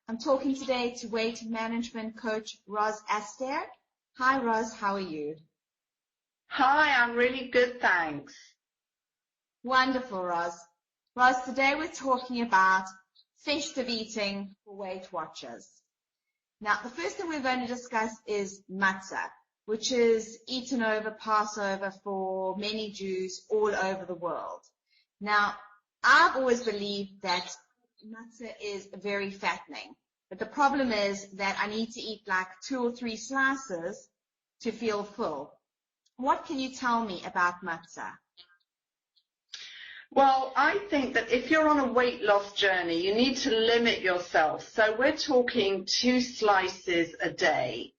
I'm talking today to weight management coach Roz Astaire. Hi, Roz. How are you? Hi, I'm really good, thanks. Wonderful, Roz. Roz, today we're talking about festive eating for Weight Watchers. Now, the first thing we're going to discuss is matzah, which is eaten over Passover for many Jews all over the world. Now, I've always believed that matzah is very fattening, but the problem is that I need to eat like 2 or 3 slices to feel full. What can you tell me about matzah? Well, I think that if you're on a weight loss journey, you need to limit yourself. So we're talking 2 slices a day.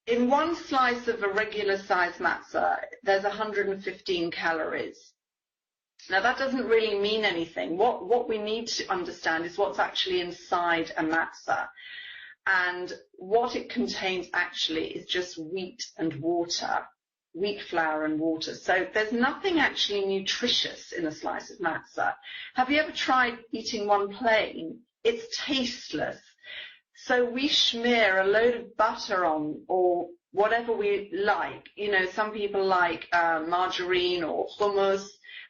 In 1 slice of a regular size matzah, there's 115 calories. Now, that doesn't really mean anything. What we need to understand is what's actually inside a matzah. And what it contains actually is just wheat and water. Wheat flour and water. So there's nothing actually nutritious in a slice of matzah. Have you ever tried eating one plain? It's tasteless. So we smear a load of butter on, or whatever we like. You know, some people like margarine or hummus,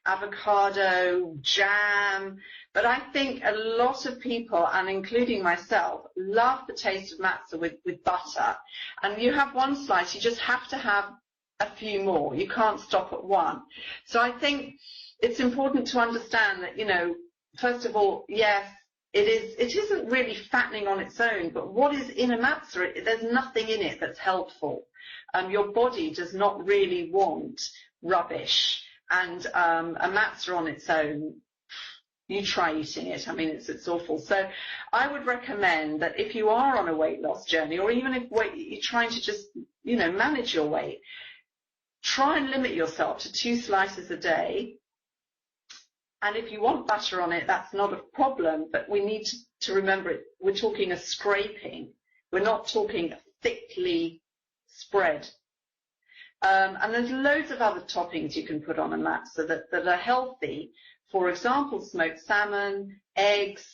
avocado, jam. But I think a lot of people, and including myself, love the taste of matzah with butter. And you have 1 slice, you just have to have a few more. You can't stop at 1. So I think it's important to understand that, you know, first of all, yes, it isn't really fattening on its own, but what is in a matzah, there's nothing in it that's helpful. Your body does not really want rubbish, and a matzah on its own, you try eating it. I mean, it's awful. So I would recommend that if you are on a weight loss journey, or even if you're trying to just, you know, manage your weight, try and limit yourself to 2 slices a day. And if you want butter on it, that's not a problem, but we need to remember it. We're talking a scraping. We're not talking thickly spread. And there's loads of other toppings you can put on a matzah that are healthy. For example, smoked salmon, eggs,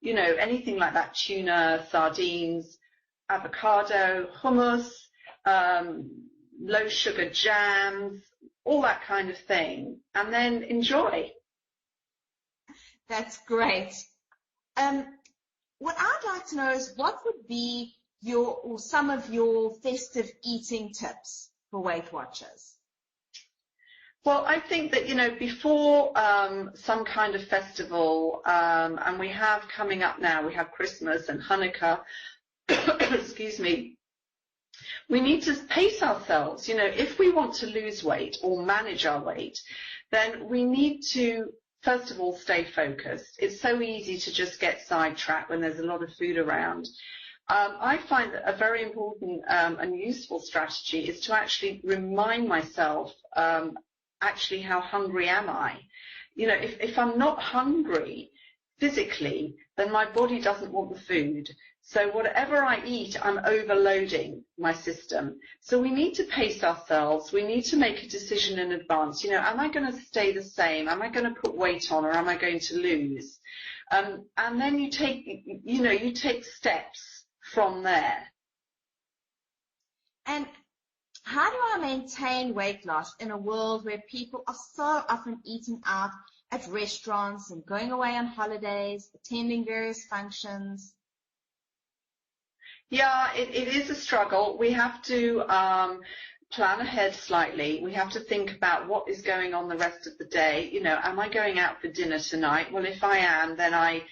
you know, anything like that, tuna, sardines, avocado, hummus, low sugar jams, all that kind of thing, and then enjoy. That's great. What I'd like to know is what would be some of your festive eating tips for Weight Watchers? Well, I think that, you know, before some kind of festival, and we have coming up now, we have Christmas and Hanukkah, excuse me, we need to pace ourselves. You know, if we want to lose weight or manage our weight, then we need to, first of all, stay focused. It's so easy to just get sidetracked when there's a lot of food around. I find that a very important and useful strategy is to actually remind myself actually how hungry am I. You know, if I'm not hungry physically, then my body doesn't want the food. So whatever I eat, I'm overloading my system. So we need to pace ourselves. We need to make a decision in advance. You know, am I going to stay the same? Am I going to put weight on, or am I going to lose? And then you take steps from there. And how do I maintain weight loss in a world where people are so often eating out at restaurants and going away on holidays, attending various functions? Yeah, it is a struggle. We have to plan ahead slightly. We have to think about what is going on the rest of the day. You know, am I going out for dinner tonight? Well, if I am, then I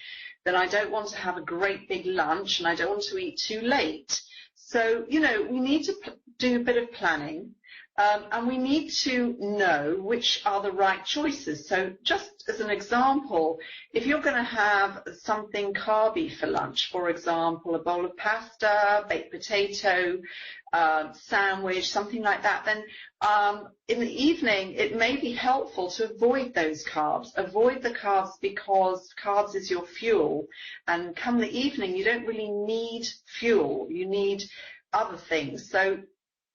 don't want to have a great big lunch, and I don't want to eat too late. So, you know, we need to do a bit of planning, and we need to know which are the right choices. So just as an example, if you're going to have something carby for lunch, for example, a bowl of pasta, baked potato, sandwich, something like that, then in the evening it may be helpful to avoid those carbs. Avoid the carbs because carbs is your fuel, and come the evening you don't really need fuel, you need other things. So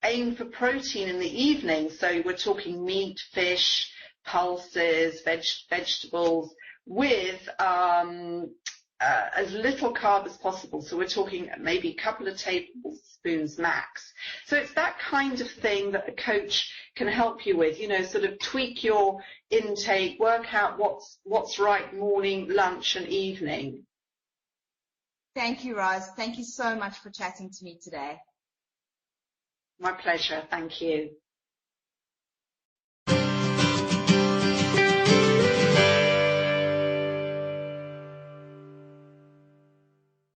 aim for protein in the evening. So we're talking meat, fish, pulses, vegetables, with as little carb as possible. So we're talking maybe a couple of tablespoons max. So it's that kind of thing that a coach can help you with, you know, sort of tweak your intake, work out what's right morning, lunch and evening. Thank you, Roz. Thank you so much for chatting to me today. My pleasure. Thank you.